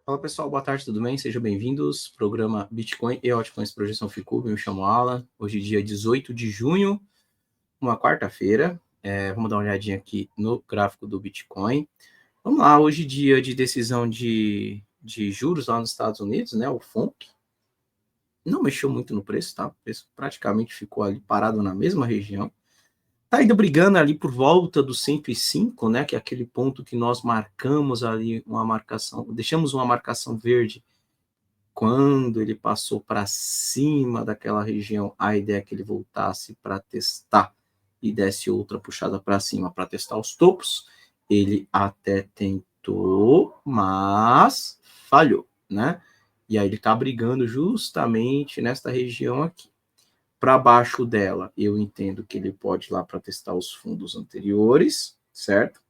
Fala pessoal, boa tarde, tudo bem? Sejam bem-vindos. Programa Bitcoin e Altcoins Projeção Ficube. Me chamo Alan. Hoje, dia 18 de junho, uma quarta-feira. Vamos dar uma olhadinha aqui no gráfico do Bitcoin. Vamos lá, hoje, dia de decisão de juros lá nos Estados Unidos, né? O FONC não mexeu muito no preço, tá? O preço praticamente ficou ali parado na mesma região. Tá ainda brigando ali por volta do 105, né? Que é aquele ponto que nós marcamos ali uma marcação, deixamos uma marcação verde. Quando ele passou para cima daquela região, a ideia é que ele voltasse para testar e desse outra puxada para cima para testar os topos. Ele até tentou, mas falhou, né? E aí ele está brigando justamente nesta região aqui. Para baixo dela, eu entendo que ele pode ir lá para testar os fundos anteriores, certo?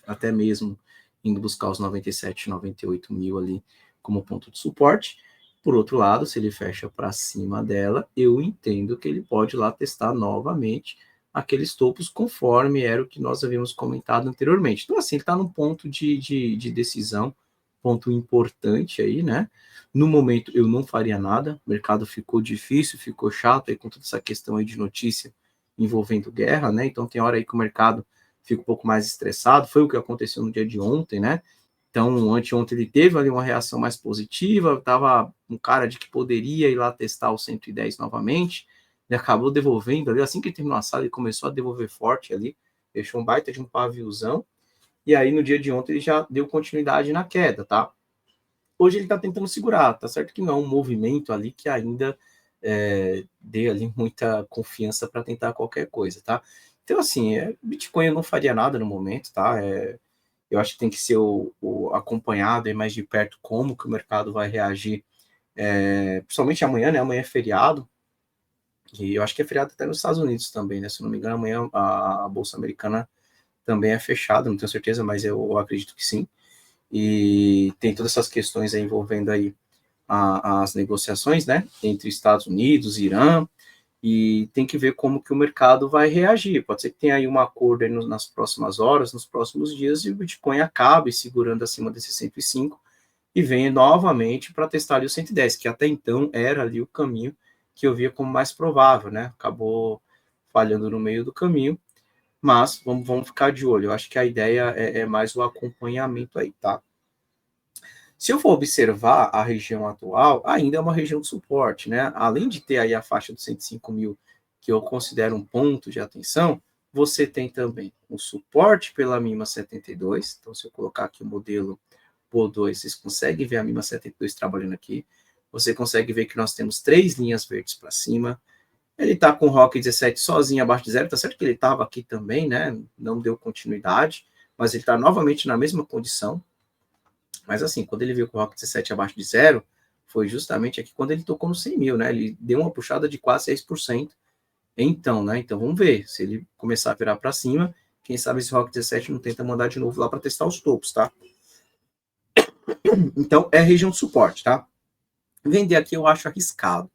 Até mesmo indo buscar os 97, 98 mil ali como ponto de suporte. Por outro lado, se ele fecha para cima dela, eu entendo que ele pode ir lá testar novamente aqueles topos conforme era o que nós havíamos comentado anteriormente. Então, assim, ele está num ponto de decisão, ponto importante aí, né? No momento, eu não faria nada, o mercado ficou difícil, ficou chato aí com toda essa questão aí de notícia envolvendo guerra, né? Então, tem hora aí que o mercado fica um pouco mais estressado, foi o que aconteceu no dia de ontem, né? Então, anteontem ele teve ali uma reação mais positiva, estava um cara de que poderia ir lá testar o 110 novamente, ele acabou devolvendo ali, assim que ele terminou a sala, ele começou a devolver forte ali, deixou um baita de um paviozão, e aí no dia de ontem ele já deu continuidade na queda, tá? Hoje ele está tentando segurar, tá certo que não é um movimento ali que ainda dê ali muita confiança para tentar qualquer coisa, tá? Então, assim, Bitcoin eu não faria nada no momento, tá? Eu acho que tem que ser o acompanhado aí mais de perto como que o mercado vai reagir, principalmente amanhã, né? Amanhã é feriado, e eu acho que é feriado até nos Estados Unidos também, né? Se não me engano, amanhã a Bolsa Americana também é fechada, não tenho certeza, mas eu acredito que sim. E tem todas essas questões aí envolvendo aí as negociações, né, entre Estados Unidos e Irã, e tem que ver como que o mercado vai reagir. Pode ser que tenha aí um acordo aí nas próximas horas, nos próximos dias, e o Bitcoin acabe segurando acima desse 105 e venha novamente para testar ali o 110, que até então era ali o caminho que eu via como mais provável, né? Acabou falhando no meio do caminho, mas vamos ficar de olho. Eu acho que a ideia é mais o acompanhamento aí, tá? Se eu for observar a região atual, ainda é uma região de suporte, né? Além de ter aí a faixa dos 105 mil, que eu considero um ponto de atenção, você tem também o suporte pela MIMA 72. Então, se eu colocar aqui o modelo PO2, vocês conseguem ver a MIMA 72 trabalhando aqui. Você consegue ver que nós temos 3 linhas verdes para cima. Ele está com o ROC 17 sozinho abaixo de zero. Tá certo que ele estava aqui também, né? Não deu continuidade, mas ele está novamente na mesma condição. Mas assim, quando ele viu com o Rock 17 abaixo de zero, foi justamente aqui quando ele tocou no 100 mil, né? Ele deu uma puxada de quase 6%. Então, né? Então vamos ver. Se ele começar a virar para cima, quem sabe esse Rock 17 não tenta mandar de novo lá para testar os topos, tá? Então é região de suporte, tá? Vender aqui eu acho arriscado.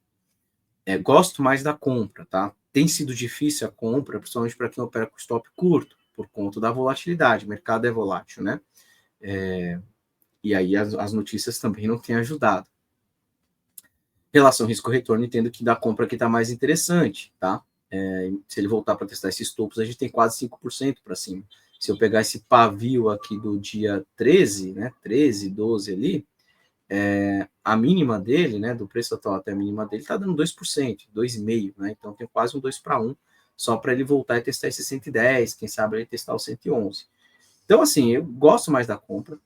Gosto mais da compra, tá? Tem sido difícil a compra, principalmente para quem opera com stop curto, por conta da volatilidade. O mercado é volátil, né? E aí as notícias também não têm ajudado. Relação risco-retorno, entendo que da compra que está mais interessante, tá? Se ele voltar para testar esses topos, a gente tem quase 5% para cima. Se eu pegar esse pavio aqui do dia 13, né, 13, 12 ali, a mínima dele, né, do preço atual até a mínima dele, está dando 2%, 2,5%, né? Então tem quase um 2 para 1, só para ele voltar e testar esse 110, quem sabe ele testar o 111. Então, assim, eu gosto mais da compra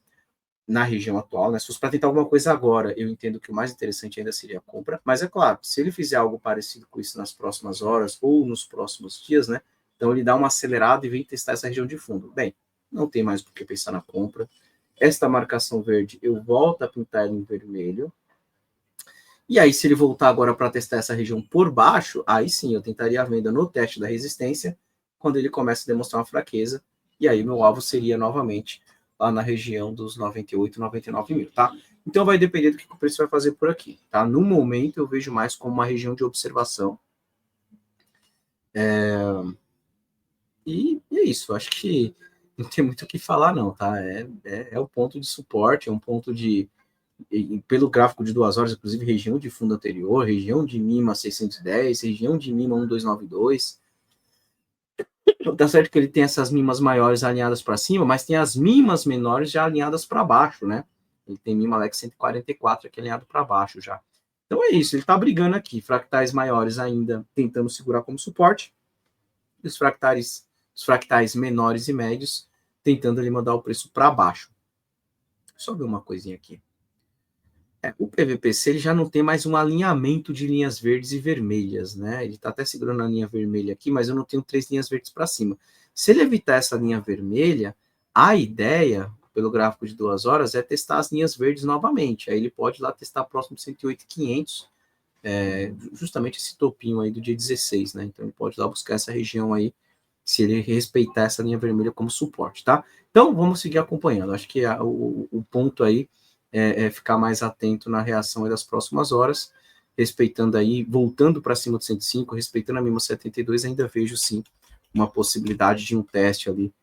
na região atual, né? Se fosse para tentar alguma coisa agora, eu entendo que o mais interessante ainda seria a compra, mas é claro, se ele fizer algo parecido com isso nas próximas horas ou nos próximos dias, né? Então ele dá uma acelerada e vem testar essa região de fundo. Bem, não tem mais por que pensar na compra. Esta marcação verde, eu volto a pintar em vermelho. E aí, se ele voltar agora para testar essa região por baixo, aí sim eu tentaria a venda no teste da resistência, quando ele começa a demonstrar uma fraqueza, e aí meu alvo seria novamente lá na região dos 98, 99 mil, tá? Então vai depender do que o preço vai fazer por aqui, tá? No momento eu vejo mais como uma região de observação. E é isso, acho que não tem muito o que falar não, tá? É o ponto de suporte, é um ponto e pelo gráfico de 2 horas, inclusive região de fundo anterior, região de mínima 610, região de mínima 1292. Tá certo que ele tem essas mínimas maiores alinhadas para cima, mas tem as mínimas menores já alinhadas para baixo, né? Ele tem mínima Alex 144 aqui alinhado para baixo já. Então é isso, ele está brigando aqui. Fractais maiores ainda tentando segurar como suporte, e os fractais menores e médios tentando ali mandar o preço para baixo. Só ver uma coisinha aqui. O PVPC ele já não tem mais um alinhamento de linhas verdes e vermelhas, né? Ele está até segurando a linha vermelha aqui, mas eu não tenho 3 linhas verdes para cima. Se ele evitar essa linha vermelha, a ideia, pelo gráfico de 2 horas, é testar as linhas verdes novamente. Aí ele pode ir lá testar próximo de 108.500, justamente esse topinho aí do dia 16, né? Então ele pode ir lá buscar essa região aí, se ele respeitar essa linha vermelha como suporte, tá? Então vamos seguir acompanhando. Acho que o ponto aí é ficar mais atento na reação das próximas horas, respeitando aí, voltando para cima do 105, respeitando a mínima 72, ainda vejo sim uma possibilidade de um teste ali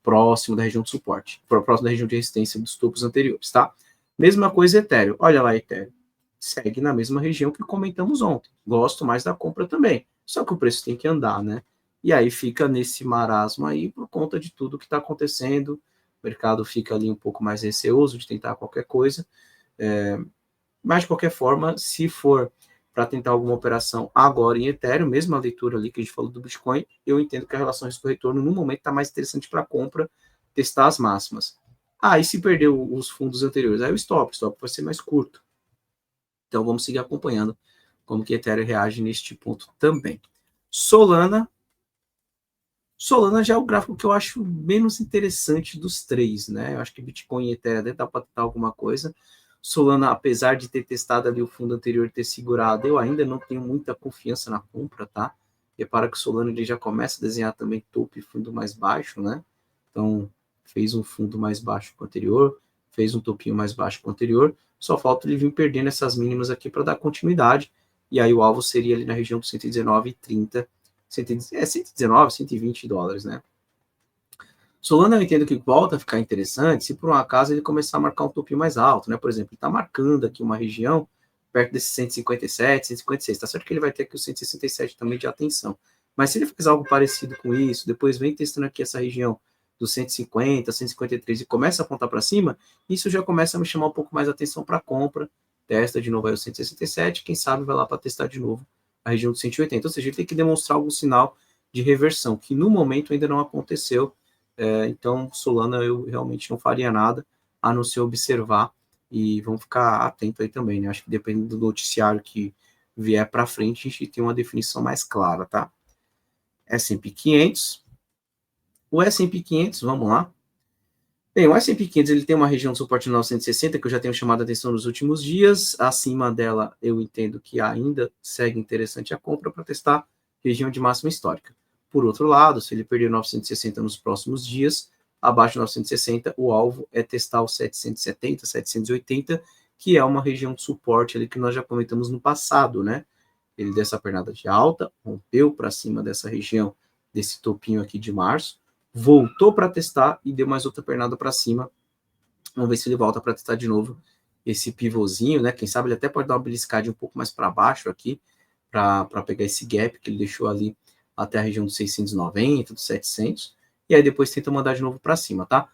próximo da região de suporte, próximo da região de resistência dos topos anteriores, tá? Mesma coisa Ethereum. Olha lá, Ethereum. Segue na mesma região que comentamos ontem. Gosto mais da compra também. Só que o preço tem que andar, né? E aí fica nesse marasmo aí por conta de tudo que está acontecendo. O mercado fica ali um pouco mais receoso de tentar qualquer coisa. Mas, de qualquer forma, se for para tentar alguma operação agora em Ethereum, mesmo a leitura ali que a gente falou do Bitcoin, eu entendo que a relação risco-retorno, no momento, está mais interessante para compra, testar as máximas. E se perder os fundos anteriores? Aí o stop vai ser mais curto. Então, vamos seguir acompanhando como que Ethereum reage neste ponto também. Solana já é o gráfico que eu acho menos interessante dos três, né? Eu acho que Bitcoin e Ethereum dá para tentar alguma coisa. Solana, apesar de ter testado ali o fundo anterior e ter segurado, eu ainda não tenho muita confiança na compra, tá? Repara que o Solana ele já começa a desenhar também topo e fundo mais baixo, né? Então, fez um fundo mais baixo que o anterior, fez um topinho mais baixo que o anterior, só falta ele vir perdendo essas mínimas aqui para dar continuidade, e aí o alvo seria ali na região dos 119,30, 119, 120 dólares, né? Solana eu entendo que volta a ficar interessante se por um acaso ele começar a marcar um topinho mais alto, né? Por exemplo, ele está marcando aqui uma região perto desses 157, 156. Tá certo que ele vai ter aqui o 167 também de atenção. Mas se ele faz algo parecido com isso, depois vem testando aqui essa região dos 150, 153 e começa a apontar para cima, isso já começa a me chamar um pouco mais a atenção para compra. Testa de novo aí o 167, quem sabe vai lá para testar de novo a região dos 180. Ou seja, ele tem que demonstrar algum sinal de reversão, que no momento ainda não aconteceu. Então, Solana eu realmente não faria nada, a não ser observar, e vamos ficar atento aí também, né? Acho que dependendo do noticiário que vier para frente, a gente tem uma definição mais clara, tá? S&P 500. O S&P 500, vamos lá. Bem, o S&P 500 ele tem uma região de suporte 960, que eu já tenho chamado a atenção nos últimos dias. Acima dela, eu entendo que ainda segue interessante a compra para testar região de máxima histórica. Por outro lado, se ele perder 960 nos próximos dias, abaixo de 960, o alvo é testar o 770, 780, que é uma região de suporte ali que nós já comentamos no passado, né? Ele deu essa pernada de alta, rompeu para cima dessa região, desse topinho aqui de março, voltou para testar e deu mais outra pernada para cima. Vamos ver se ele volta para testar de novo esse pivôzinho, né? Quem sabe ele até pode dar uma beliscadinha um pouco mais para baixo aqui, para pegar esse gap que ele deixou ali até a região dos 690, dos 700, e aí depois tenta mandar de novo para cima, tá?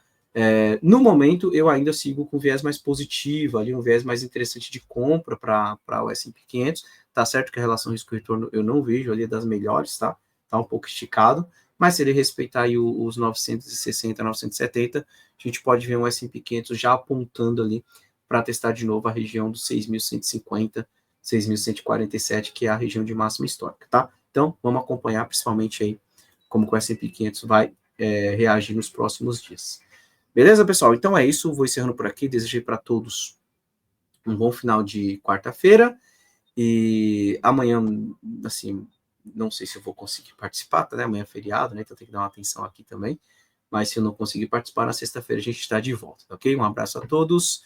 No momento, eu ainda sigo com viés mais positivo, ali um viés mais interessante de compra para o S&P 500. Tá certo que a relação risco-retorno eu não vejo ali das melhores, tá? Tá um pouco esticado, mas se ele respeitar aí os 960, 970, a gente pode ver um S&P 500 já apontando ali para testar de novo a região dos 6.150, 6.147, que é a região de máxima histórica, tá? Então, vamos acompanhar principalmente aí como o S&P 500 vai reagir nos próximos dias. Beleza, pessoal? Então é isso, vou encerrando por aqui, desejei para todos um bom final de quarta-feira, e amanhã, assim, não sei se eu vou conseguir participar, tá, né? Amanhã é feriado, né? Então tem que dar uma atenção aqui também, mas se eu não conseguir participar, na sexta-feira a gente está de volta, ok? Um abraço a todos,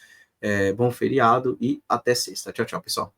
bom feriado e até sexta. Tchau, tchau, pessoal.